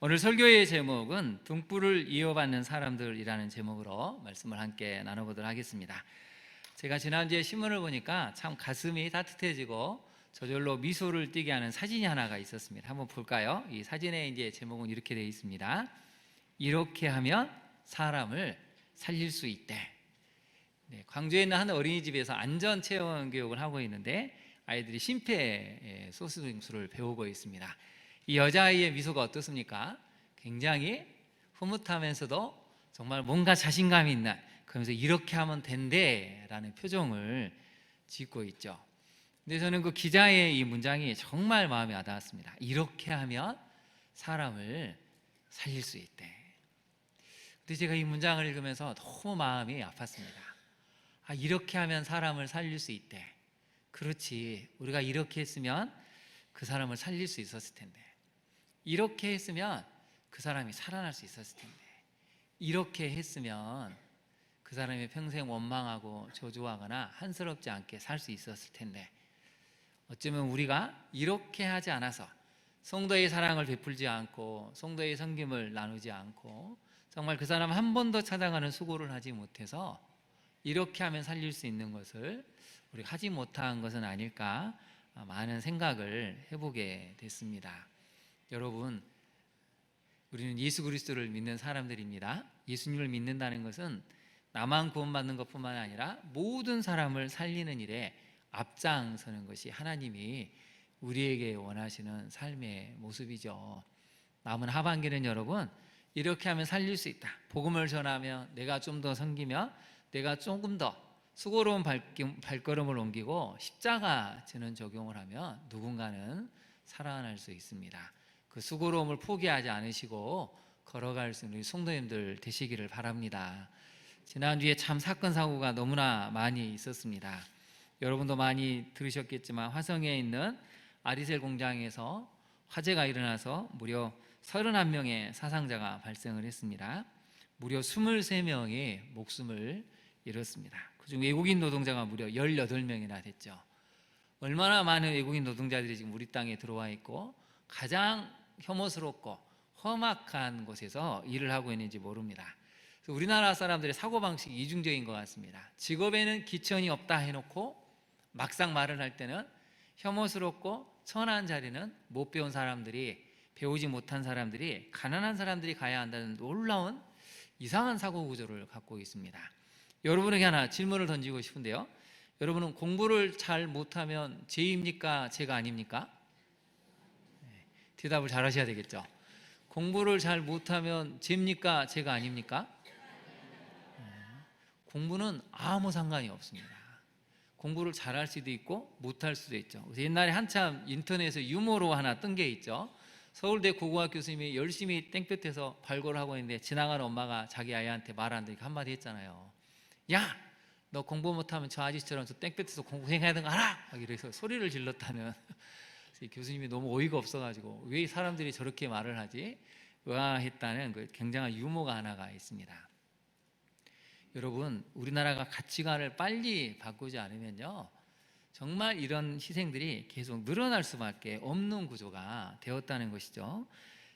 오늘 설교의 제목은 등불을 이어받는 사람들이라는 제목으로 말씀을 함께 나눠보도록 하겠습니다. 제가 지난주에 신문을 보니까 참 가슴이 따뜻해지고 저절로 미소를 띠게 하는 사진이 하나가 있었습니다. 한번 볼까요? 이 사진의 이제 제목은 이렇게 되어 있습니다. 이렇게 하면 사람을 살릴 수 있대. 네, 광주에 있는 한 어린이집에서 안전 체험 교육을 하고 있는데 아이들이 심폐소생술을 배우고 있습니다. 이 여자아이의 미소가 어떻습니까? 굉장히 흐뭇하면서도 정말 뭔가 자신감이 있는, 그러면서 이렇게 하면 된대 라는 표정을 짓고 있죠. 근데 저는 그 기자의 이 문장이 정말 마음에 와닿았습니다. 이렇게 하면 사람을 살릴 수 있대. 근데 제가 이 문장을 읽으면서 너무 마음이 아팠습니다. 이렇게 하면 사람을 살릴 수 있대. 그렇지, 우리가 이렇게 했으면 그 사람을 살릴 수 있었을 텐데, 이렇게 했으면 그 사람이 살아날 수 있었을 텐데, 이렇게 했으면 그 사람이 평생 원망하고 저주하거나 한스럽지 않게 살 수 있었을 텐데, 어쩌면 우리가 이렇게 하지 않아서, 성도의 사랑을 베풀지 않고 성도의 섬김을 나누지 않고 정말 그 사람 한 번 더 찾아가는 수고를 하지 못해서 이렇게 하면 살릴 수 있는 것을 우리가 하지 못한 것은 아닐까 많은 생각을 해보게 됐습니다. 여러분, 우리는 예수 그리스도를 믿는 사람들입니다. 예수님을 믿는다는 것은 나만 구원받는 것뿐만 아니라 모든 사람을 살리는 일에 앞장서는 것이 하나님이 우리에게 원하시는 삶의 모습이죠. 남은 하반기는 여러분, 이렇게 하면 살릴 수 있다. 복음을 전하며 내가 좀 더 섬기며 내가 조금 더 수고로운 발걸음을 옮기고 십자가 지는 적용을 하면 누군가는 살아날 수 있습니다. 그 수고로움을 포기하지 않으시고 걸어갈 수 있는 성도님들 되시기를 바랍니다. 지난주에 참 사건 사고가 너무나 많이 있었습니다. 여러분도 많이 들으셨겠지만 화성에 있는 아리셀 공장에서 화재가 일어나서 무려 31명의 사상자가 발생을 했습니다. 무려 23명이 목숨을 잃었습니다. 그중 외국인 노동자가 무려 18명이나 됐죠. 얼마나 많은 외국인 노동자들이 지금 우리 땅에 들어와 있고 가장 혐오스럽고 험악한 곳에서 일을 하고 있는지 모릅니다. 그래서 우리나라 사람들의 사고방식이 이중적인 것 같습니다. 직업에는 기천이 없다 해놓고 막상 말을 할 때는 혐오스럽고 천한 자리는 못 배운 사람들이, 배우지 못한 사람들이, 가난한 사람들이 가야 한다는 놀라운 이상한 사고 구조를 갖고 있습니다. 여러분에게 하나 질문을 던지고 싶은데요, 여러분은 공부를 잘 못하면 죄입니까? 죄가 아닙니까? 대답을 잘 하셔야 되겠죠. 공부를 잘 못하면 죄입니까? 죄가 아닙니까? 공부는 아무 상관이 없습니다. 공부를 잘할 수도 있고 못할 수도 있죠. 그래서 옛날에 한참 인터넷에 유머로 하나 뜬 게 있죠. 서울대 고고학 교수님이 열심히 땡볕에서 발굴을 하고 있는데 지나가는 엄마가 자기 아이한테 말 안 들으니까 한마디 했잖아요. 야, 너 공부 못하면 저 아저씨처럼 저 땡볕에서 공부해야 되는 거 알아? 이래서 소리를 질렀다는 교수님이 너무 어이가 없어가지고 왜 사람들이 저렇게 말을 하지? 의아했다는 그 굉장한 유머가 하나가 있습니다. 여러분, 우리나라가 가치관을 빨리 바꾸지 않으면요, 정말 이런 희생들이 계속 늘어날 수밖에 없는 구조가 되었다는 것이죠.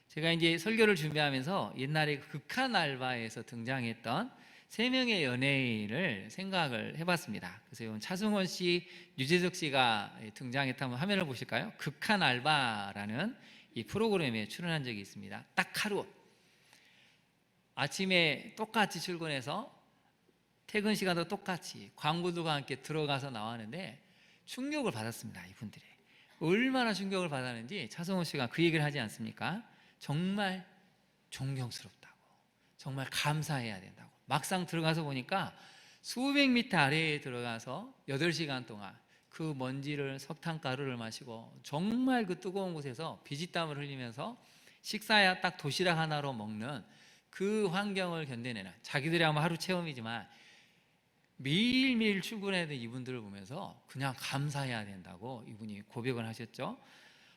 제가 이제 설교를 준비하면서 옛날에 극한 알바에서 등장했던 3명의 연예인을 생각을 해봤습니다. 그래서 차승원 씨, 유재석 씨가 등장했다면 화면을 보실까요? 극한 알바라는 이 프로그램에 출연한 적이 있습니다. 딱 하루 아침에 똑같이 출근해서 퇴근 시간도 똑같이 광고들과 함께 들어가서 나왔는데 충격을 받았습니다. 이분들이 얼마나 충격을 받았는지 차승원 씨가 그 얘기를 하지 않습니까? 정말 존경스럽다고, 정말 감사해야 된다고. 막상 들어가서 보니까 수백 미터 아래에 들어가서 8시간 동안 그 먼지를, 석탄가루를 마시고 정말 그 뜨거운 곳에서 비지땀을 흘리면서 식사야 딱 도시락 하나로 먹는 그 환경을 견뎌내는, 자기들이 아마 하루 체험이지만 매일매일 출근해야 되는 이분들을 보면서 그냥 감사해야 된다고 이분이 고백을 하셨죠.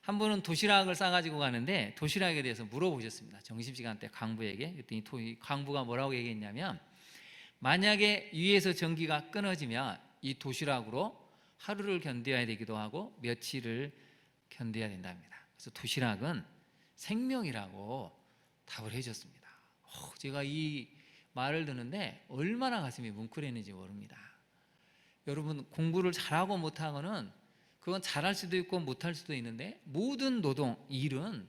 한 분은 도시락을 싸가지고 가는데 도시락에 대해서 물어보셨습니다. 점심시간 때 강부에게. 그랬더니 강부가 뭐라고 얘기했냐면, 만약에 위에서 전기가 끊어지면 이 도시락으로 하루를 견뎌야 되기도 하고 며칠을 견뎌야 된답니다. 그래서 도시락은 생명이라고 답을 해줬습니다. 제가 이 말을 듣는데 얼마나 가슴이 뭉클했는지 모릅니다. 여러분, 공부를 잘하고 못하고는 그건 잘할 수도 있고 못할 수도 있는데, 모든 노동, 일은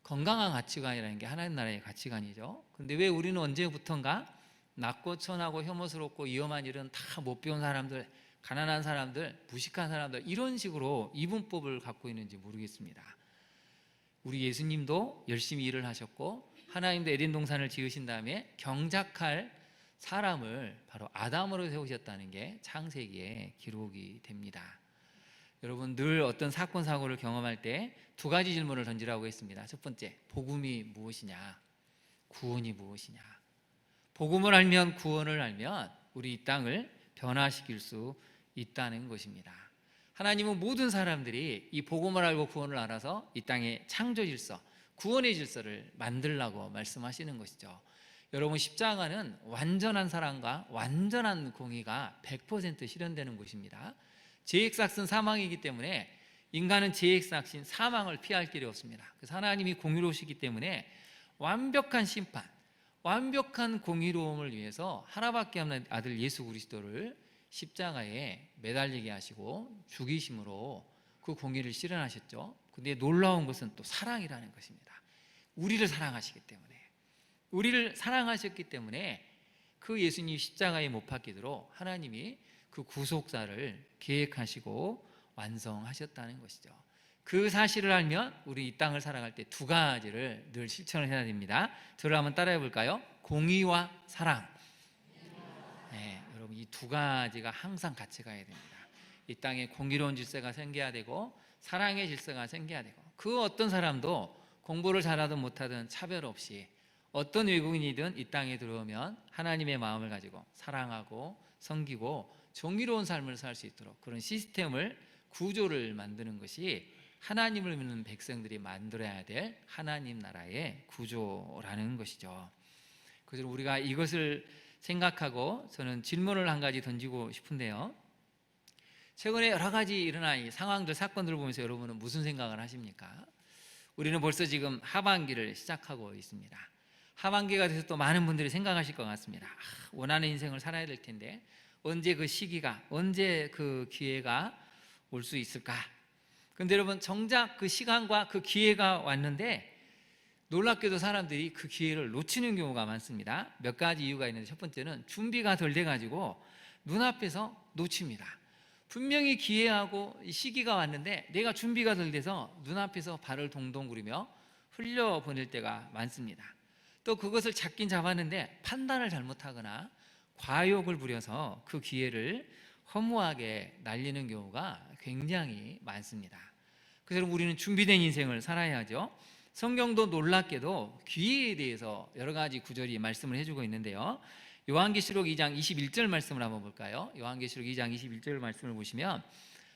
건강한 가치관이라는 게 하나님 나라의 가치관이죠. 근데 왜 우리는 언제부턴가 낮고 천하고 혐오스럽고 위험한 일은 다 못 배운 사람들, 가난한 사람들, 무식한 사람들, 이런 식으로 이분법을 갖고 있는지 모르겠습니다. 우리 예수님도 열심히 일을 하셨고, 하나님도 에덴 동산을 지으신 다음에 경작할 사람을 바로 아담으로 세우셨다는 게 창세기에 기록이 됩니다. 여러분, 늘 어떤 사건 사고를 경험할 때 두 가지 질문을 던지라고 했습니다. 첫 번째, 복음이 무엇이냐? 구원이 무엇이냐? 복음을 알면, 구원을 알면 우리 이 땅을 변화시킬 수 있다는 것입니다. 하나님은 모든 사람들이 이 복음을 알고 구원을 알아서 이 땅의 창조 질서, 구원의 질서를 만들라고 말씀하시는 것이죠. 여러분, 십자가는 완전한 사랑과 완전한 공의가 100% 실현되는 곳입니다. 죄액삭은 사망이기 때문에 인간은 죄액삭인 사망을 피할 길이 없습니다. 그래서 하나님이 공의로우시기 때문에 완벽한 심판, 완벽한 공의로움을 위해서 하나밖에 없는 아들 예수 그리스도를 십자가에 매달리게 하시고 죽이심으로 그 공의를 실현하셨죠. 근데 놀라운 것은 또 사랑이라는 것입니다. 우리를 사랑하시기 때문에, 우리를 사랑하셨기 때문에 그 예수님 십자가에 못 박히도록 하나님이 그 구속사를 계획하시고 완성하셨다는 것이죠. 그 사실을 알면 우리 이 땅을 살아갈 때 두 가지를 늘 실천을 해야 됩니다. 저를 한번 따라해 볼까요? 공의와 사랑. 네, 여러분, 이 두 가지가 항상 같이 가야 됩니다. 이 땅에 공의로운 질서가 생겨야 되고 사랑의 질서가 생겨야 되고, 그 어떤 사람도 공부를 잘하든 못하든 차별 없이 어떤 외국인이든 이 땅에 들어오면 하나님의 마음을 가지고 사랑하고 섬기고 정의로운 삶을 살 수 있도록 그런 시스템을, 구조를 만드는 것이 하나님을 믿는 백성들이 만들어야 될 하나님 나라의 구조라는 것이죠. 그래서 우리가 이것을 생각하고 저는 질문을 한 가지 던지고 싶은데요. 최근에 여러 가지 일어난 이 상황들, 사건들을 보면서 여러분은 무슨 생각을 하십니까? 우리는 벌써 지금 하반기를 시작하고 있습니다. 하반기가 돼서 또 많은 분들이 생각하실 것 같습니다. 원하는 인생을 살아야 될 텐데 언제 그 시기가, 언제 그 기회가 올 수 있을까? 근데 여러분, 정작 그 시간과 그 기회가 왔는데 놀랍게도 사람들이 그 기회를 놓치는 경우가 많습니다. 몇 가지 이유가 있는데, 첫 번째는 준비가 덜 돼가지고 눈앞에서 놓칩니다. 분명히 기회하고 시기가 왔는데 내가 준비가 덜 돼서 눈앞에서 발을 동동 구르며 흘려보낼 때가 많습니다. 또 그것을 잡긴 잡았는데 판단을 잘못하거나 과욕을 부려서 그 기회를 허무하게 날리는 경우가 굉장히 많습니다. 그래서 우리는 준비된 인생을 살아야죠. 성경도 놀랍게도 기회에 대해서 여러 가지 구절이 말씀을 해주고 있는데요. 요한계시록 2장 21절 말씀을 한번 볼까요? 요한계시록 2장 21절 말씀을 보시면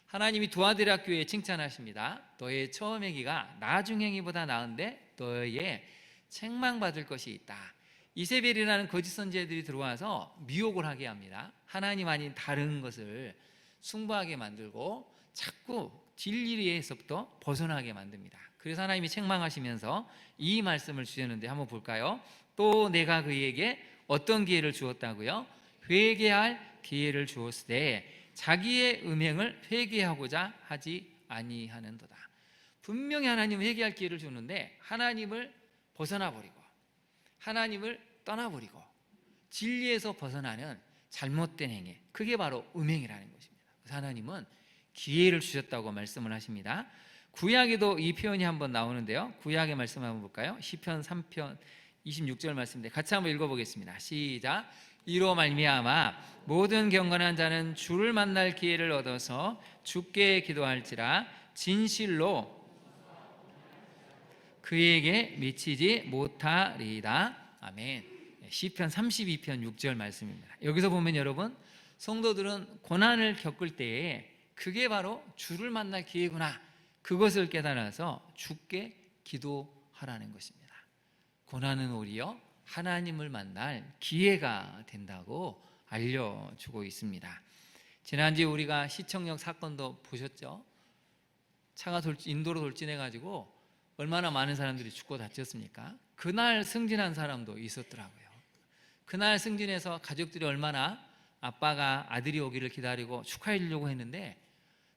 하나님이 두아디라 교회에 칭찬하십니다. 너의 처음 행위가 나중 행위보다 나은데 너의 책망받을 것이 있다. 이세벨이라는 거짓 선지자들이 들어와서 미혹을 하게 합니다. 하나님 아닌 다른 것을 숭배하게 만들고 자꾸 진리에서부터 벗어나게 만듭니다. 그래서 하나님이 책망하시면서 이 말씀을 주셨는데 한번 볼까요? 또 내가 그에게 어떤 기회를 주었다고요? 회개할 기회를 주었으되 자기의 음행을 회개하고자 하지 아니하는도다. 분명히 하나님은 회개할 기회를 주는데 하나님을 벗어나버리고 하나님을 떠나버리고 진리에서 벗어나는 잘못된 행위, 그게 바로 음행이라는 것입니다. 그래서 하나님은 기회를 주셨다고 말씀을 하십니다. 구약에도 이 표현이 한번 나오는데요. 구약의 말씀 한번 볼까요? 시편 3편 26절 말씀인데 같이 한번 읽어보겠습니다. 시작. 이로 말미암아 모든 경건한 자는 주를 만날 기회를 얻어서 주께 기도할지라 진실로 그에게 미치지 못하리이다. 아멘. 시편 32편 6절 말씀입니다. 여기서 보면 여러분, 성도들은 고난을 겪을 때에 그게 바로 주를 만날 기회구나, 그것을 깨달아서 주께 기도하라는 것입니다. 고난은 오히려 하나님을 만날 기회가 된다고 알려주고 있습니다. 지난주에 우리가 시청역 사건도 보셨죠? 차가 인도로 돌진해가지고 얼마나 많은 사람들이 죽고 다쳤습니까? 그날 승진한 사람도 있었더라고요. 그날 승진해서 가족들이 얼마나 아빠가 아들이 오기를 기다리고 축하해 주려고 했는데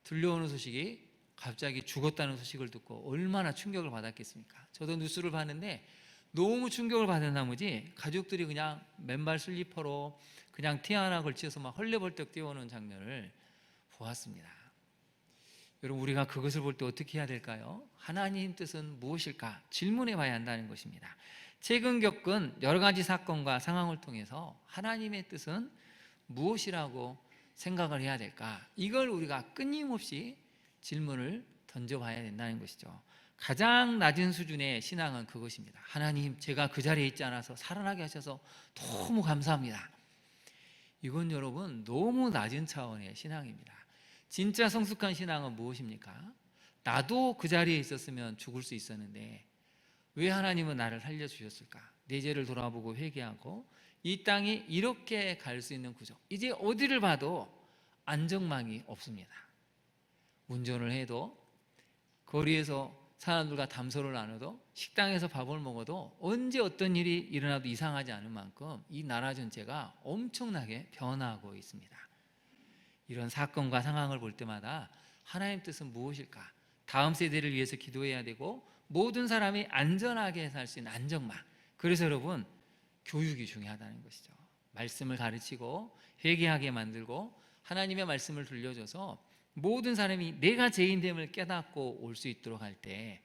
들려오는 소식이 갑자기 죽었다는 소식을 듣고 얼마나 충격을 받았겠습니까? 저도 뉴스를 봤는데 너무 충격을 받은 나머지 가족들이 그냥 맨발 슬리퍼로 그냥 티 하나 걸쳐서 막 헐레벌떡 뛰어오는 장면을 보았습니다. 여러분, 우리가 그것을 볼 때 어떻게 해야 될까요? 하나님 뜻은 무엇일까? 질문해 봐야 한다는 것입니다. 최근 겪은 여러 가지 사건과 상황을 통해서 하나님의 뜻은 무엇이라고 생각을 해야 될까? 이걸 우리가 끊임없이 질문을 던져봐야 된다는 것이죠. 가장 낮은 수준의 신앙은 그것입니다. 하나님, 제가 그 자리에 있지 않아서 살아나게 하셔서 너무 감사합니다. 이건 여러분 너무 낮은 차원의 신앙입니다. 진짜 성숙한 신앙은 무엇입니까? 나도 그 자리에 있었으면 죽을 수 있었는데 왜 하나님은 나를 살려주셨을까? 내 죄를 돌아보고 회개하고 이 땅이 이렇게 갈 수 있는 구조, 이제 어디를 봐도 안전망이 없습니다. 운전을 해도, 거리에서 사람들과 담소를 나눠도, 식당에서 밥을 먹어도 언제 어떤 일이 일어나도 이상하지 않은 만큼 이 나라 전체가 엄청나게 변화하고 있습니다. 이런 사건과 상황을 볼 때마다 하나님 뜻은 무엇일까? 다음 세대를 위해서 기도해야 되고 모든 사람이 안전하게 살 수 있는 안전망. 그래서 여러분, 교육이 중요하다는 것이죠. 말씀을 가르치고 회개하게 만들고 하나님의 말씀을 들려줘서 모든 사람이 내가 죄인됨을 깨닫고 올 수 있도록 할 때,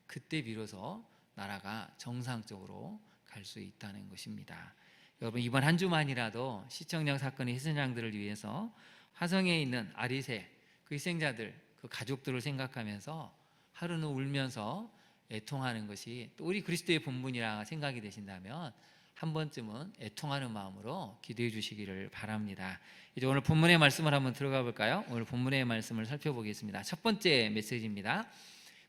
그때 비로소 나라가 정상적으로 갈 수 있다는 것입니다. 여러분, 이번 한 주만이라도 시청령 사건의 희생양들을 위해서 화성에 있는 아리새 그 희생자들, 그 가족들을 생각하면서 하루는 울면서 애통하는 것이 또 우리 그리스도의 본분이라 생각이 되신다면 한 번쯤은 애통하는 마음으로 기도해 주시기를 바랍니다. 이제 오늘 본문의 말씀을 한번 들어가 볼까요? 오늘 본문의 말씀을 살펴보겠습니다. 첫 번째 메시지입니다.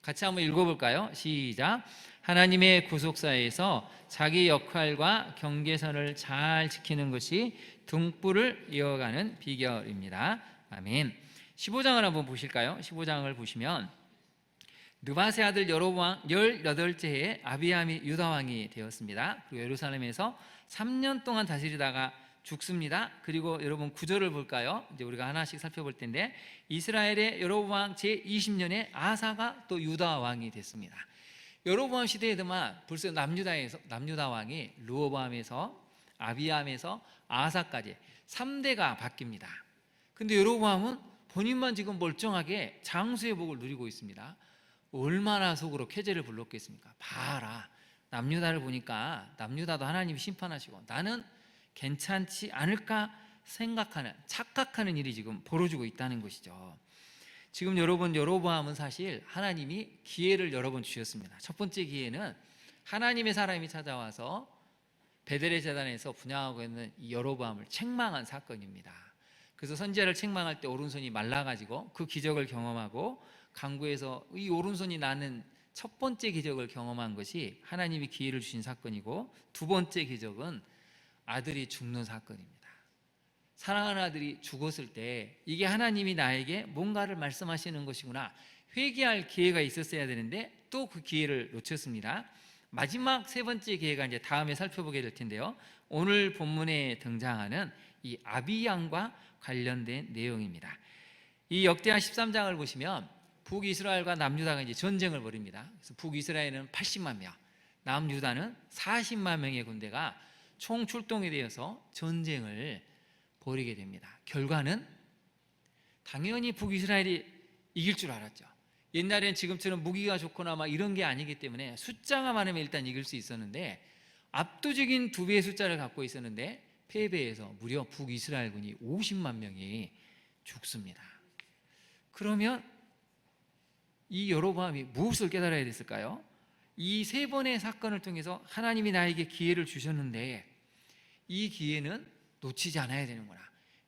같이 한번 읽어볼까요? 시작. 하나님의 구속사에서 자기 역할과 경계선을 잘 지키는 것이 등불을 이어가는 비결입니다. 아멘. 15장을 한번 보실까요? 15장을 보시면 느바세 아들 여로보암 18째 해에 아비암이 유다왕이 되었습니다. 그리고 예루살렘에서 3년 동안 다스리다가 죽습니다. 그리고 여러분 9절을 볼까요? 이제 우리가 하나씩 살펴볼 텐데, 이스라엘의 여로보암 제20년에 아사가 또 유다 왕이 됐습니다. 여로보암 시대에도만 벌써 남유다 왕이 르호보암에서 아비암에서 아사까지 3대가 바뀝니다. 근데 여로보암은 본인만 지금 멀쩡하게 장수의 복을 누리고 있습니다. 얼마나 속으로 쾌재를 불렀겠습니까? 봐라, 남유다를 보니까 남유다도 하나님이 심판하시고 나는 괜찮지 않을까 생각하는, 착각하는 일이 지금 벌어지고 있다는 것이죠. 지금 여러분, 여로보암은 사실 하나님이 기회를 여러 번 주셨습니다. 첫 번째 기회는 하나님의 사람이 찾아와서 베델의 제단에서 분향하고 있는 이 여로보암을 책망한 사건입니다. 그래서 선지자를 책망할 때 오른손이 말라가지고 그 기적을 경험하고 강구에서 이 오른손이 나는 첫 번째 기적을 경험한 것이 하나님이 기회를 주신 사건이고, 두 번째 기적은 아들이 죽는 사건입니다. 사랑하는 아들이 죽었을 때 이게 하나님이 나에게 뭔가를 말씀하시는 것이구나, 회개할 기회가 있었어야 되는데 또 그 기회를 놓쳤습니다. 마지막 세 번째 기회가 이제 다음에 살펴보게 될 텐데요, 오늘 본문에 등장하는 이 아비양과 관련된 내용입니다. 이 역대하 13장을 보시면 북이스라엘과 남유다가 이제 전쟁을 벌입니다. 그래서 북이스라엘은 80만 명, 남유다는 40만 명의 군대가 총 출동이 되어서 전쟁을 벌이게 됩니다. 결과는 당연히 북이스라엘이 이길 줄 알았죠. 옛날엔 지금처럼 무기가 좋거나 막 이런 게 아니기 때문에 숫자가 많으면 일단 이길 수 있었는데 압도적인 2배의 숫자를 갖고 있었는데 패배해서 무려 북이스라엘군이 50만 명이 죽습니다. 그러면 이 여로보암이 무엇을 깨달아야 됐을까요? 이 세 번의 사건을 통해서 하나님이 나에게 기회를 주셨는데 이 기회는 놓치지 않아야 되는구나,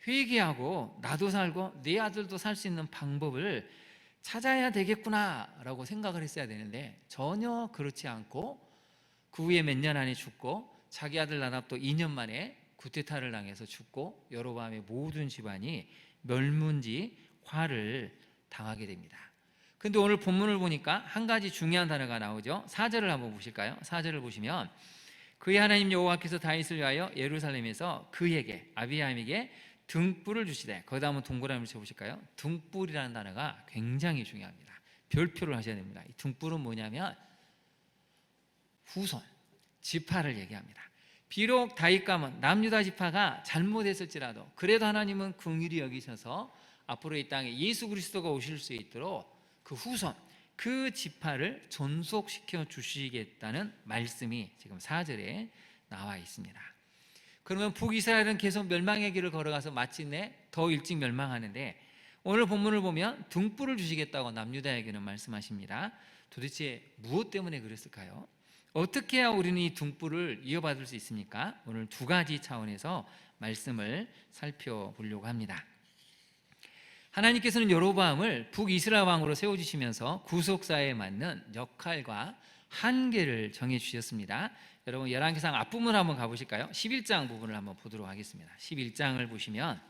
회개하고 나도 살고 내 아들도 살 수 있는 방법을 찾아야 되겠구나 라고 생각을 했어야 되는데 전혀 그렇지 않고 그 후에 몇 년 안에 죽고 자기 아들 나답도 2년 만에 구테타를 당해서 죽고 여로보암의 모든 집안이 멸문지화를 당하게 됩니다. 근데 오늘 본문을 보니까 한 가지 중요한 단어가 나오죠. 4절을 한번 보실까요? 4절을 보시면 그의 하나님 여호와께서 다윗을 위하여 예루살렘에서 그에게 아비야임에게 등불을 주시되, 거기다 한번 동그라미를 쳐보실까요? 등불이라는 단어가 굉장히 중요합니다. 별표를 하셔야 됩니다. 이 등불은 뭐냐면 후손, 지파를 얘기합니다. 비록 다윗 가문 남유다 지파가 잘못했을지라도 그래도 하나님은 긍휼히 여기셔서 앞으로 이 땅에 예수 그리스도가 오실 수 있도록 그 후손, 그 지파를 존속시켜 주시겠다는 말씀이 지금 4절에 나와 있습니다. 그러면 북이스라엘은 계속 멸망의 길을 걸어가서 마침내 더 일찍 멸망하는데, 오늘 본문을 보면 등불을 주시겠다고 남유다에게는 말씀하십니다. 도대체 무엇 때문에 그랬을까요? 어떻게 해야 우리는 이 등불을 이어받을 수 있습니까? 오늘 두 가지 차원에서 말씀을 살펴보려고 합니다. 하나님께서는 여로보암을 북이스라엘 왕으로 세워주시면서 구속사에 맞는 역할과 한계를 정해주셨습니다. 여러분 열왕기상 앞부분 한번 가보실까요? 11장 부분을 한번 보도록 하겠습니다. 11장을 보시면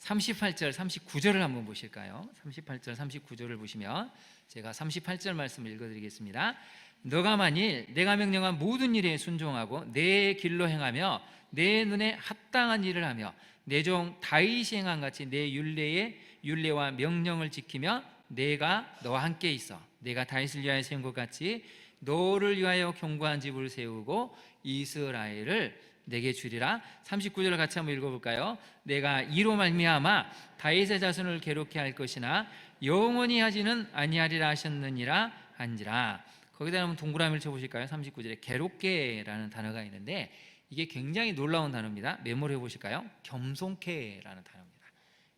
38절 39절을 한번 보실까요? 38절 39절을 보시면 제가 38절 말씀을 읽어드리겠습니다. 너가 만일 내가 명령한 모든 일에 순종하고 내 길로 행하며 내 눈에 합당한 일을 하며 내 종 다윗이 행한 같이 내 율례의 율례와 명령을 지키며 내가 너와 함께 있어 내가 다윗을 위하여 세운 것 같이 너를 위하여 견고한 집을 세우고 이스라엘을 내게 주리라. 39절을 같이 한번 읽어볼까요? 내가 이로 말미암아 다윗의 자손을 괴롭게 할 것이나 영원히 하지는 아니하리라 하셨느니라 한지라. 거기다 한번 동그라미를 쳐보실까요? 39절에 괴롭게라는 단어가 있는데 이게 굉장히 놀라운 단어입니다. 메모를 해보실까요? 겸손케라는 단어입니다.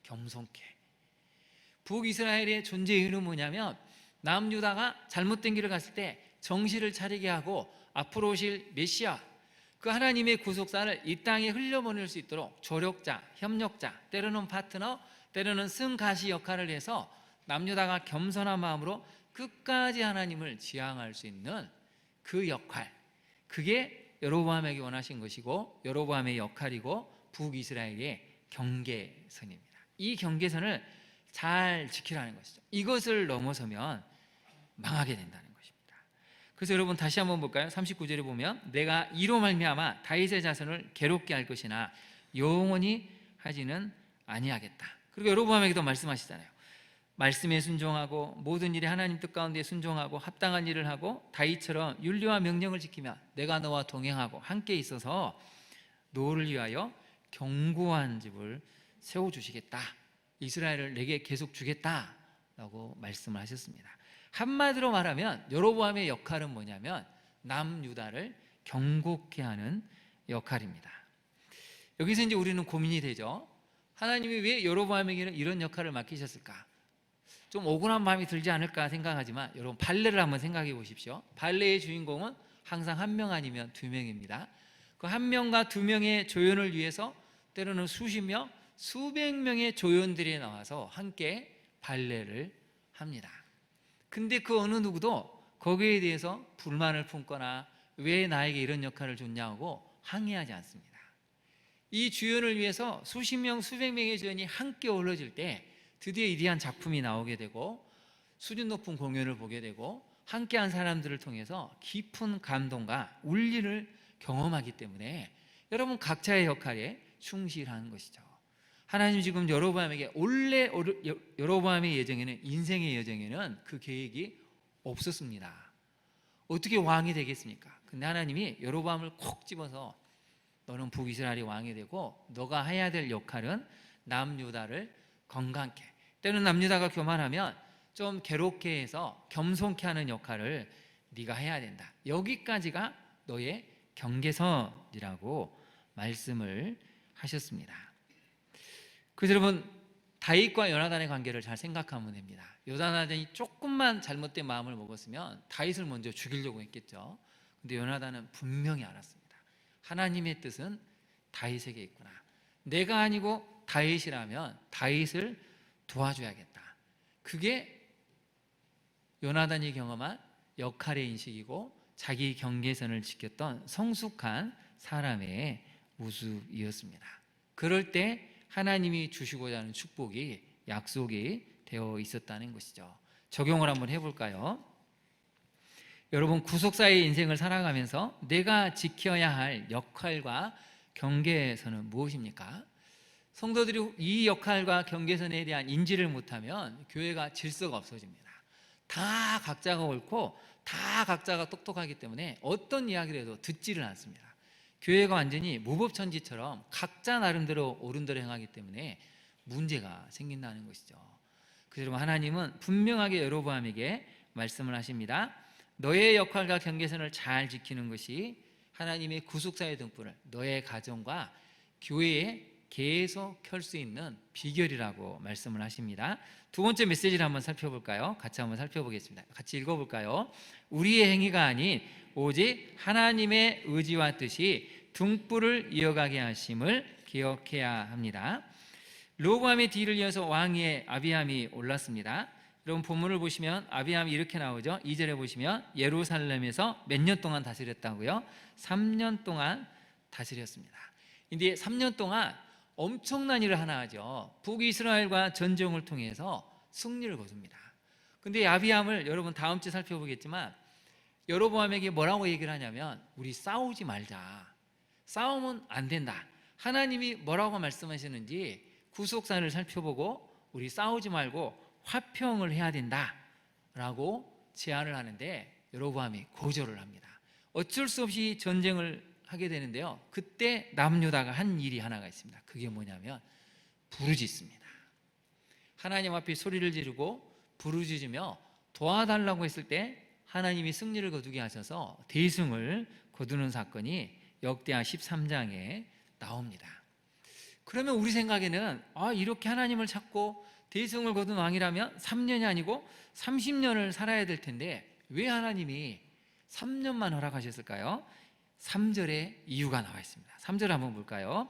겸손케. 북이스라엘의 존재 이유는 뭐냐면 남유다가 잘못된 길을 갔을 때 정신을 차리게 하고 앞으로 오실 메시아, 그 하나님의 구속사를 이 땅에 흘려보낼 수 있도록 조력자, 협력자, 때로는 파트너, 때로는 승가시 역할을 해서 남유다가 겸손한 마음으로 끝까지 하나님을 지향할 수 있는 그 역할, 그게 여로보암에게 원하신 것이고 여로보암의 역할이고 북이스라엘의 경계선입니다. 이 경계선을 잘 지키라는 것이죠. 이것을 넘어서면 망하게 된다는 것입니다. 그래서 여러분 다시 한번 볼까요? 39절에 보면 내가 이로 말미암아 다윗의 자손을 괴롭게 할 것이나 영원히 하지는 아니하겠다. 그리고 여로보암에게도 말씀하시잖아요. 말씀에 순종하고 모든 일에 하나님 뜻 가운데 순종하고 합당한 일을 하고 다윗처럼 율례와 명령을 지키며 내가 너와 동행하고 함께 있어서 너를 위하여 견고한 집을 세워주시겠다. 이스라엘을 내게 계속 주겠다라고 말씀을 하셨습니다. 한마디로 말하면 여로보암의 역할은 뭐냐면 남유다를 경고케 하는 역할입니다. 여기서 이제 우리는 고민이 되죠. 하나님이 왜 여로보암에게는 이런 역할을 맡기셨을까? 좀 억울한 마음이 들지 않을까 생각하지만 여러분 발레를 한번 생각해 보십시오. 발레의 주인공은 항상 한 명 아니면 두 명입니다. 그 한 명과 두 명의 조연을 위해서 때로는 수십 명, 수백 명의 조연들이 나와서 함께 발레를 합니다. 근데 그 어느 누구도 거기에 대해서 불만을 품거나 왜 나에게 이런 역할을 줬냐고 항의하지 않습니다. 이 주연을 위해서 수십 명, 수백 명의 조연이 함께 어우러질 때 드디어 위대한 작품이 나오게 되고 수준 높은 공연을 보게 되고 함께한 사람들을 통해서 깊은 감동과 울림을 경험하기 때문에 여러분 각자의 역할에 충실한 것이죠. 하나님 지금 여로보암에게 원래 여로보암의 예정에는 인생의 예정에는 그 계획이 없었습니다. 어떻게 왕이 되겠습니까? 근데 하나님이 여로보암을 콕 집어서 너는 북이스라엘이 왕이 되고 너가 해야 될 역할은 남유다를 건강케, 때로는 남유다가 교만하면 좀 괴롭게 해서 겸손케 하는 역할을 네가 해야 된다. 여기까지가 너의 경계선이라고 말씀을 하셨습니다. 그래서 여러분 다윗과 요나단의 관계를 잘 생각하면 됩니다. 요나단이 조금만 잘못된 마음을 먹었으면 다윗을 먼저 죽이려고 했겠죠. 근데 요나단은 분명히 알았습니다. 하나님의 뜻은 다윗에게 있구나. 내가 아니고 다윗이라면 다윗을 도와줘야겠다. 그게 요나단이 경험한 역할의 인식이고 자기 경계선을 지켰던 성숙한 사람의 모습이었습니다. 그럴 때 하나님이 주시고자 하는 축복이, 약속이 되어 있었다는 것이죠. 적용을 한번 해볼까요? 여러분, 구속사의 인생을 살아가면서 내가 지켜야 할 역할과 경계선은 무엇입니까? 성도들이 이 역할과 경계선에 대한 인지를 못하면 교회가 질서가 없어집니다. 다 각자가 옳고 다 각자가 똑똑하기 때문에 어떤 이야기를 해도 듣지를 않습니다. 교회가 완전히 무법천지처럼 각자 나름대로 옳은 대로 행하기 때문에 문제가 생긴다는 것이죠. 그래서 하나님은 분명하게 여로보암에게 말씀을 하십니다. 너의 역할과 경계선을 잘 지키는 것이 하나님의 구속사의 등불을 너의 가정과 교회에 계속 켤 수 있는 비결이라고 말씀을 하십니다. 두 번째 메시지를 한번 살펴볼까요? 같이 한번 살펴보겠습니다. 같이 읽어볼까요? 우리의 행위가 아닌 오직 하나님의 의지와 뜻이 등불을 이어가게 하심을 기억해야 합니다. 르호보암의 뒤를 이어서 왕위에 아비암이 올랐습니다. 여러분, 본문을 보시면 아비암이 이렇게 나오죠. 2절에 보시면 예루살렘에서 몇 년 동안 다스렸다고요? 3년 동안 다스렸습니다. 근데 3년 동안 엄청난 일을 하나 하죠. 북이스라엘과 전쟁을 통해서 승리를 거둡니다. 근데 아비암을 여러분 다음 주에 살펴보겠지만 여로보암에게 뭐라고 얘기를 하냐면 우리 싸우지 말자. 싸우면 안 된다. 하나님이 뭐라고 말씀하시는지 구속사를 살펴보고 우리 싸우지 말고 화평을 해야 된다라고 제안을 하는데 여로보암이 거절을 합니다. 어쩔 수 없이 전쟁을 하게 되는데요. 그때 남유다가 한 일이 하나가 있습니다. 그게 뭐냐면 부르짖습니다. 하나님 앞에 소리를 지르고 부르짖으며 도와달라고 했을 때 하나님이 승리를 거두게 하셔서 대승을 거두는 사건이 역대하 13장에 나옵니다. 그러면 우리 생각에는 이렇게 하나님을 찾고 대승을 거둔 왕이라면 3년이 아니고 30년을 살아야 될 텐데 왜 하나님이 3년만 허락하셨을까요? 3절에 이유가 나와 있습니다. 3절 한번 볼까요?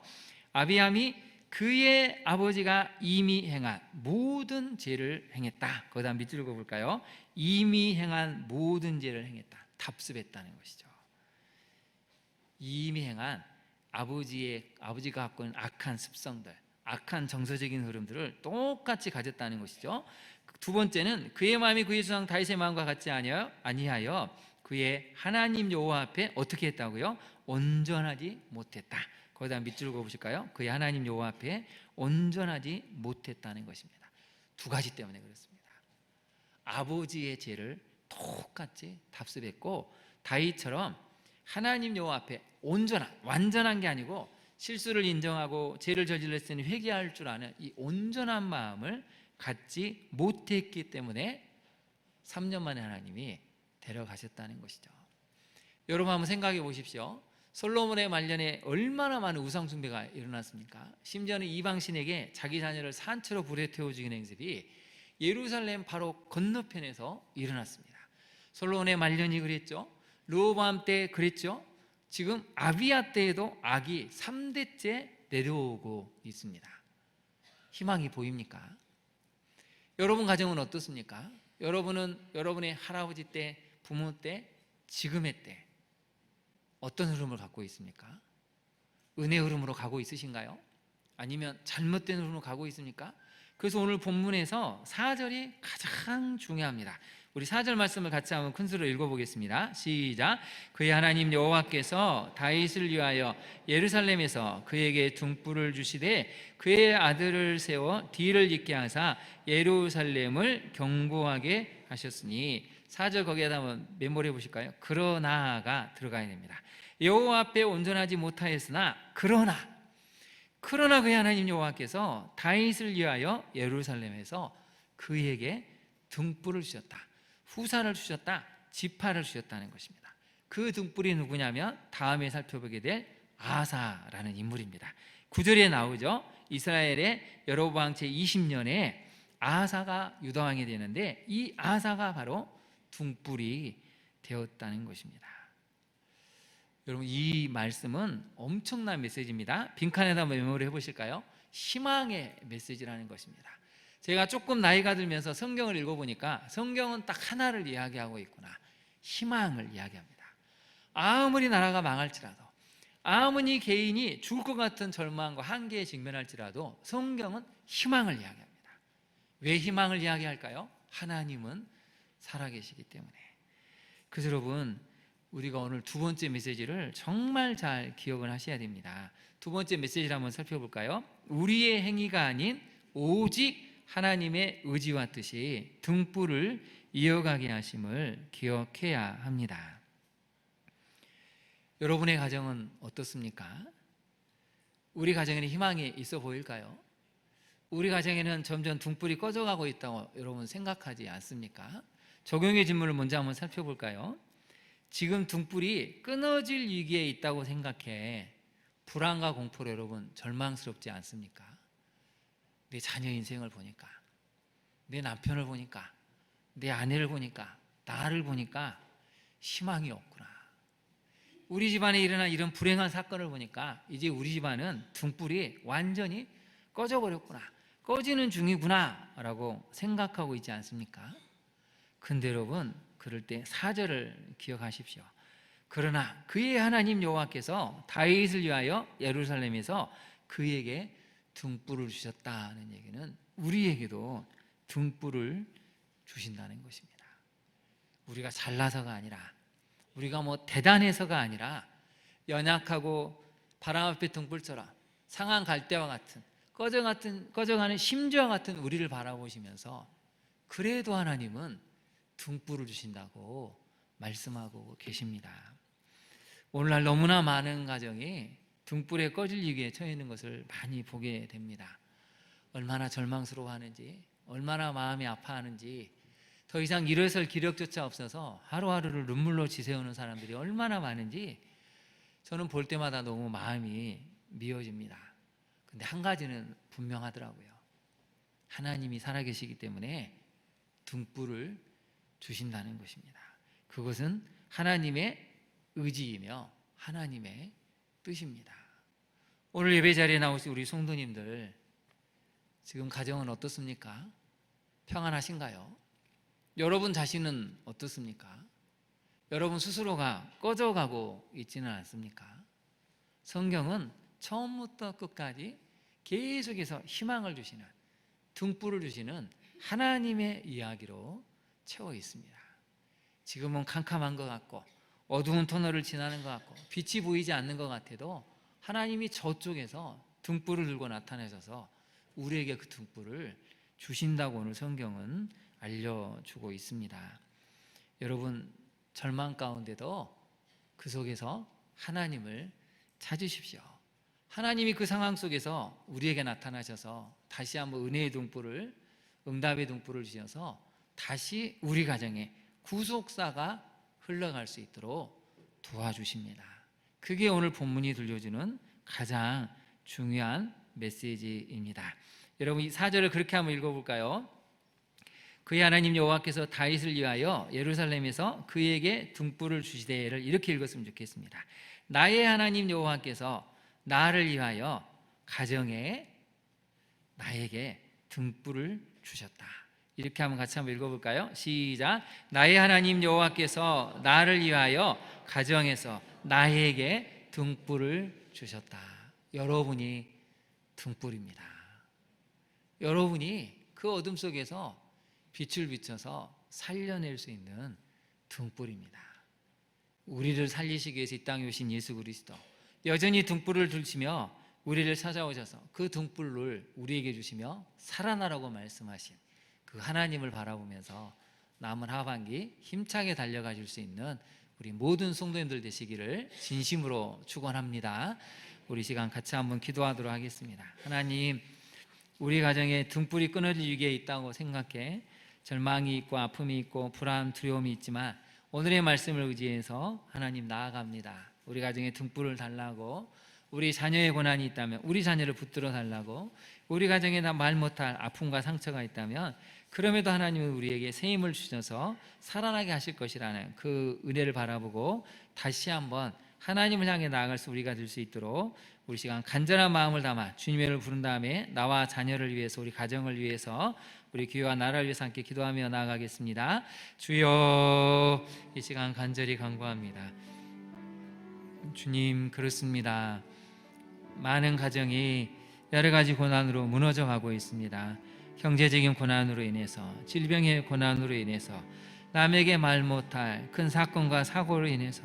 아비암이 그의 아버지가 이미 행한 모든 죄를 행했다. 거기다 밑줄 읽어볼까요? 이미 행한 모든 죄를 행했다. 답습했다는 것이죠. 이미 행한 아버지가 갖고 있는 악한 습성들, 악한 정서적인 흐름들을 똑같이 가졌다는 것이죠. 두 번째는 그의 마음이 그의 조상 다윗의 마음과 같지 아니하여 그의 하나님 여호와 앞에 어떻게 했다고요? 온전하지 못했다. 거기다 밑줄 그어보실까요? 그의 하나님 여호와 앞에 온전하지 못했다는 것입니다. 두 가지 때문에 그렇습니다. 아버지의 죄를 똑같이 답습했고 다윗처럼 하나님 여호와 앞에 완전한 게 아니고 실수를 인정하고 죄를 저질렀으니 회개할 줄 아는 이 온전한 마음을 갖지 못했기 때문에 3년 만에 하나님이 데려가셨다는 것이죠. 여러분 한번 생각해 보십시오. 솔로몬의 말년에 얼마나 많은 우상 숭배가 일어났습니까? 심지어는 이방신에게 자기 자녀를 산채로 불에 태워 죽이는 행습이 예루살렘 바로 건너편에서 일어났습니다. 솔로몬의 말년이 그랬죠. 르호보암 때 그랬죠. 지금 아비야 때에도 악이 3대째 내려오고 있습니다. 희망이 보입니까? 여러분 가정은 어떻습니까? 여러분은 여러분의 할아버지 때, 부모 때, 지금의 때 어떤 흐름을 갖고 있습니까? 은혜 흐름으로 가고 있으신가요? 아니면 잘못된 흐름으로 가고 있습니까? 그래서 오늘 본문에서 4절이 가장 중요합니다. 우리 4절 말씀을 같이 한번 큰 소리로 읽어보겠습니다. 시작. 그의 하나님 여호와께서 다윗을 위하여 예루살렘에서 그에게 등불을 주시되 그의 아들을 세워 뒤를 잇게 하사 예루살렘을 견고하게 하셨으니 4절 거기에다 한번 메모를 해보실까요? 그러나가 들어가야 됩니다. 여호와 앞에 온전하지 못하였으나 그러나 그의 하나님 여호와께서 다윗을 위하여 예루살렘에서 그에게 등불을 주셨다. 후사를 주셨다. 지파를 주셨다는 것입니다. 그 등불이 누구냐면 다음에 살펴보게 될 아사라는 인물입니다. 9절에 나오죠. 이스라엘의 여로보암 제20년에 아사가 유다왕이 되는데 이 아사가 바로 등불이 되었다는 것입니다. 여러분 이 말씀은 엄청난 메시지입니다. 빈칸에다 한번 메모를 해보실까요? 희망의 메시지라는 것입니다. 제가 조금 나이가 들면서 성경을 읽어보니까 성경은 딱 하나를 이야기하고 있구나. 희망을 이야기합니다. 아무리 나라가 망할지라도 아무리 개인이 죽을 것 같은 절망과 한계에 직면할지라도 성경은 희망을 이야기합니다. 왜 희망을 이야기할까요? 하나님은 살아계시기 때문에. 그래서 여러분, 우리가 오늘 두 번째 메시지를 정말 잘 기억을 하셔야 됩니다. 두 번째 메시지를 한번 살펴볼까요? 우리의 행위가 아닌 오직 하나님의 의지와 뜻이 등불을 이어가게 하심을 기억해야 합니다. 여러분의 가정은 어떻습니까? 우리 가정에는 희망이 있어 보일까요? 우리 가정에는 점점 등불이 꺼져가고 있다고 여러분 생각하지 않습니까? 적용의 질문을 먼저 한번 살펴볼까요? 지금 등불이 끊어질 위기에 있다고 생각해 불안과 공포로 여러분 절망스럽지 않습니까? 내 자녀 인생을 보니까, 내 남편을 보니까, 내 아내를 보니까, 나를 보니까 희망이 없구나. 우리 집안에 일어난 이런 불행한 사건을 보니까 이제 우리 집안은 등불이 완전히 꺼져버렸구나, 꺼지는 중이구나 라고 생각하고 있지 않습니까? 근데 여러분, 그럴 때 4절을 기억하십시오. 그러나 그의 하나님 여호와께서 다윗을 위하여 예루살렘에서 그에게 등불을 주셨다는 얘기는 우리에게도 등불을 주신다는 것입니다. 우리가 잘나서가 아니라, 우리가 대단해서가 아니라, 연약하고 바람 앞에 등불처럼 상한 갈대와 같은 꺼져가는 심지와 같은 우리를 바라보시면서 그래도 하나님은 등불을 주신다고 말씀하고 계십니다. 오늘날 너무나 많은 가정이 등불에 꺼질 위기에 처해 있는 것을 많이 보게 됩니다. 얼마나 절망스러워하는지, 얼마나 마음이 아파하는지, 더 이상 일어설 기력조차 없어서 하루하루를 눈물로 지새우는 사람들이 얼마나 많은지 저는 볼 때마다 너무 마음이 미어집니다. 근데 한 가지는 분명하더라고요. 하나님이 살아계시기 때문에 등불을 주신다는 것입니다. 그것은 하나님의 의지이며 하나님의 뜻입니다. 오늘 예배 자리에 나오신 우리 성도님들, 지금 가정은 어떻습니까? 평안하신가요? 여러분 자신은 어떻습니까? 여러분 스스로가 꺼져가고 있지는 않습니까? 성경은 처음부터 끝까지 계속해서 희망을 주시는, 등불을 주시는 하나님의 이야기로 채워 있습니다. 지금은 캄캄한 것 같고 어두운 터널을 지나는 것 같고 빛이 보이지 않는 것 같아도 하나님이 저쪽에서 등불을 들고 나타내셔서 우리에게 그 등불을 주신다고 오늘 성경은 알려주고 있습니다. 여러분, 절망 가운데도 그 속에서 하나님을 찾으십시오. 하나님이 그 상황 속에서 우리에게 나타나셔서 다시 한번 은혜의 등불을, 응답의 등불을 주셔서 다시 우리 가정에 구속사가 흘러갈 수 있도록 도와주십니다. 그게 오늘 본문이 들려주는 가장 중요한 메시지입니다. 여러분, 이 4절을 그렇게 한번 읽어볼까요? 그의 하나님 여호와께서 다윗을 위하여 예루살렘에서 그에게 등불을 주시되를 이렇게 읽었으면 좋겠습니다. 나의 하나님 여호와께서 나를 위하여 가정에 나에게 등불을 주셨다. 이렇게 한번 같이 한번 읽어볼까요? 시작. 나의 하나님 여호와께서 나를 위하여 가정에서 나에게 등불을 주셨다. 여러분이 등불입니다. 여러분이 그 어둠 속에서 빛을 비춰서 살려낼 수 있는 등불입니다. 우리를 살리시기 위해서 이 땅에 오신 예수 그리스도, 여전히 등불을 들시며 우리를 찾아오셔서 그 등불을 우리에게 주시며 살아나라고 말씀하신 그 하나님을 바라보면서 남은 하반기 힘차게 달려가 줄 수 있는 우리 모든 성도님들 되시기를 진심으로 축원합니다. 우리 시간 같이 한번 기도하도록 하겠습니다. 하나님, 우리 가정에 등불이 끊어질 위기에 있다고 생각해 절망이 있고 아픔이 있고 불안, 두려움이 있지만 오늘의 말씀을 의지해서 하나님 나아갑니다. 우리 가정에 등불을 달라고, 우리 자녀의 고난이 있다면 우리 자녀를 붙들어 달라고, 우리 가정에 나 말 못할 아픔과 상처가 있다면 그럼에도 하나님은 우리에게 새 힘을 주셔서 살아나게 하실 것이라는 그 은혜를 바라보고 다시 한번 하나님을 향해 나아갈 수 우리가 될 수 있도록 우리 시간 간절한 마음을 담아 주님의 이름을 부른 다음에 나와 자녀를 위해서, 우리 가정을 위해서, 우리 교회와 나라를 위해서 함께 기도하며 나아가겠습니다. 주여, 이 시간 간절히 간구합니다. 주님, 그렇습니다. 많은 가정이 여러 가지 고난으로 무너져 가고 있습니다. 경제적인 고난으로 인해서, 질병의 고난으로 인해서, 남에게 말 못할 큰 사건과 사고로 인해서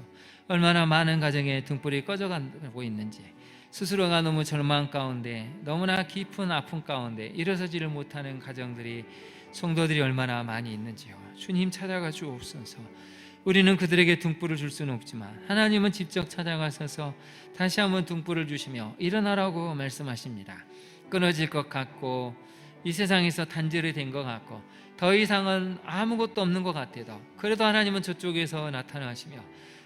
얼마나 많은 가정의 등불이 꺼져가고 있는지, 스스로가 너무 절망 가운데, 너무나 깊은 아픔 가운데 일어서지를 못하는 가정들이, 성도들이 얼마나 많이 있는지요. 주님 찾아가 주옵소서. 우리는 그들에게 등불을 줄 수는 없지만 하나님은 직접 찾아가셔서 다시 한번 등불을 주시며 일어나라고 말씀하십니다. 끊어질 것 같고 이 세상에서 단절이 된 것 같고 더 이상은 아무것도 없는 것 같아도, 그래도 하나님은 저쪽에서 나타나시며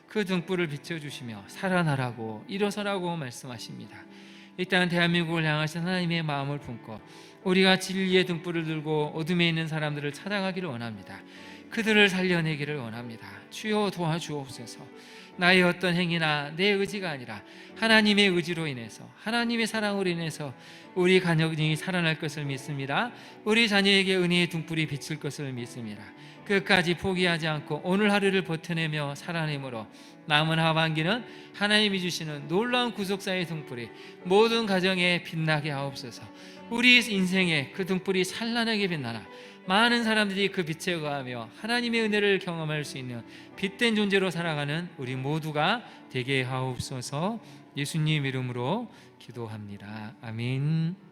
그 등불을 비춰주시며 살아나라고, 일어서라고 말씀하십니다. 이 땅 대한민국을 향하신 하나님의 마음을 품고 우리가 진리의 등불을 들고 어둠에 있는 사람들을 찾아가기를 원합니다. 그들을 살려내기를 원합니다. 주여 도와주옵소서. 나의 어떤 행위나 내 의지가 아니라 하나님의 의지로 인해서, 하나님의 사랑으로 인해서 우리 가정이 살아날 것을 믿습니다. 우리 자녀에게 은혜의 등불이 비칠 것을 믿습니다. 끝까지 포기하지 않고 오늘 하루를 버텨내며 살아내므로 남은 하반기는 하나님이 주시는 놀라운 구속사의 등불이 모든 가정에 빛나게 하옵소서. 우리 인생에 그 등불이 찬란하게 빛나라. 많은 사람들이 그 빛에 거하며 하나님의 은혜를 경험할 수 있는 빛된 존재로 살아가는 우리 모두가 되게 하옵소서. 예수님 이름으로 기도합니다. 아멘.